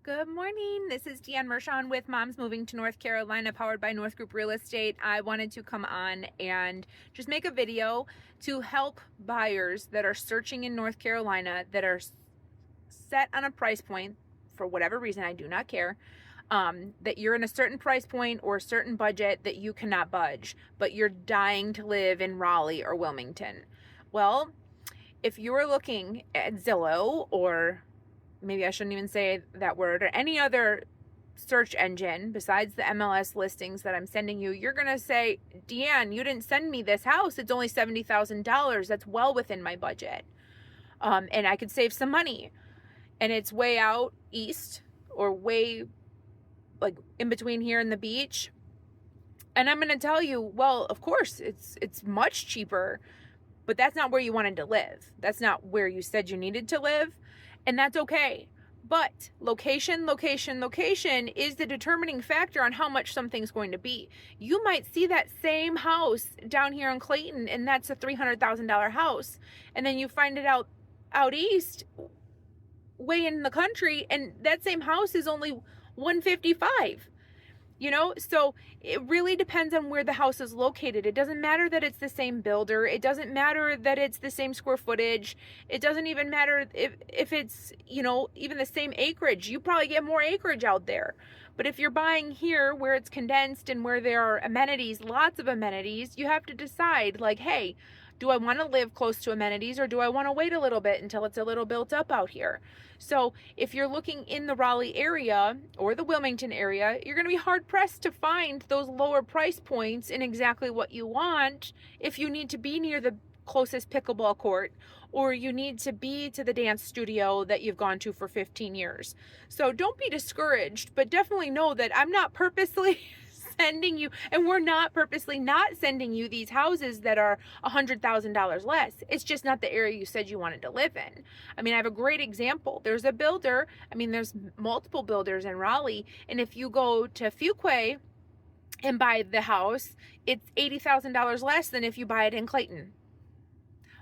Good morning. This is Deanne Mershon with Moms Moving to North Carolina, powered by NorthGroup Real Estate. I wanted to come on and just make a video to help buyers that are searching in North Carolina that are set on a price point for whatever reason, I do not care, that you're in a certain price point or a certain budget that you cannot budge, but you're dying to live in Raleigh or Wilmington. Well, if you're looking at Zillow, or maybe I shouldn't even say that word, or any other search engine besides the MLS listings that I'm sending you, you're going to say, Deanne, you didn't send me this house. It's only $70,000. That's well within my budget. And I could save some money. And it's way out east, or way like in between here and the beach. And I'm going to tell you, well, of course, it's much cheaper, but that's not where you wanted to live. That's not where you said you needed to live. And that's okay. But location is the determining factor on how much something's going to be. You might see that same house down here in Clayton, and that's a $300,000 house. And then you find it out east, way in the country, and that same house is only $155,000. So it really depends on where the house is located. It doesn't matter that it's the same builder. It doesn't matter that it's the same square footage. It doesn't even matter if it's, even the same acreage. You probably get more acreage out there. But if you're buying here where it's condensed and where there are amenities, lots of amenities, you have to decide, like, hey, do I want to live close to amenities, or do I want to wait a little bit until it's a little built up out here? So if you're looking in the Raleigh area or the Wilmington area, you're going to be hard pressed to find those lower price points in exactly what you want if you need to be near the closest pickleball court, or you need to be to the dance studio that you've gone to for 15 years. So don't be discouraged, but definitely know that I'm not purposely sending you, and we're not purposely not sending you these houses that are $100,000 less. It's just not the area you said you wanted to live in. I mean, I have a great example. There's a builder. There's multiple builders in Raleigh. And if you go to Fuquay and buy the house, it's $80,000 less than if you buy it in Clayton,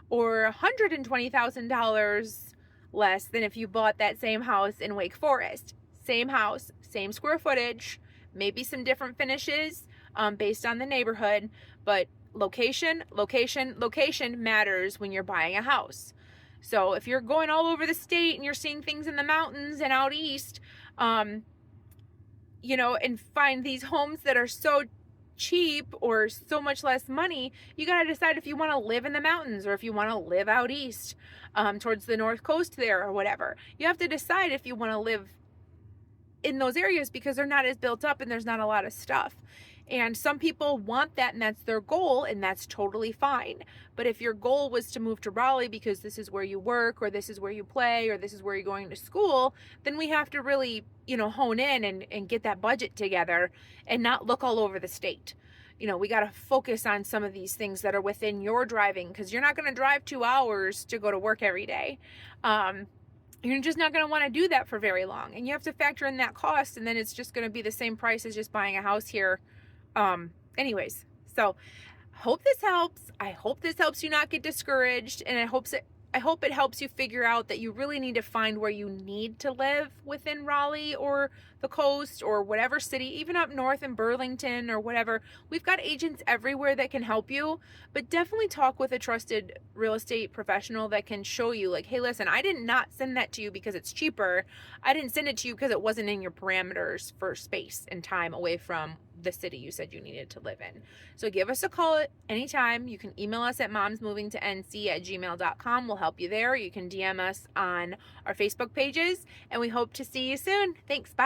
or $120,000 less than if you bought that same house in Wake Forest. Same house, same square footage, maybe some different finishes based on the neighborhood, but location matters when you're buying a house. So if you're going all over the state and you're seeing things in the mountains and out east, and find these homes that are so cheap or so much less money, you got to decide if you want to live in the mountains or if you want to live out east towards the north coast there or whatever. You have to decide if you want to live in those areas, because they're not as built up and there's not a lot of stuff. And some people want that, and that's their goal, and that's totally fine. But if your goal was to move to Raleigh because this is where you work, or this is where you play, or this is where you're going to school, then we have to really, hone in and get that budget together and not look all over the state. We got to focus on some of these things that are within your driving, because you're not going to drive 2 hours to go to work every day. You're just not going to want to do that for very long. And you have to factor in that cost, and then it's just going to be the same price as just buying a house here. Anyways, so hope this helps. I hope this helps you not get discouraged, and I hope it helps you figure out that you really need to find where you need to live within Raleigh or the coast or whatever city, even up north in Burlington or whatever. We've got agents everywhere that can help you, but definitely talk with a trusted real estate professional that can show you, like, hey, listen, I did not send that to you because it's cheaper. I didn't send it to you because it wasn't in your parameters for space and time away from the city you said you needed to live in. So give us a call at any time. You can email us at momsmovingtonc@gmail.com. We'll help you there. You can DM us on our Facebook pages, and we hope to see you soon. Thanks. Bye.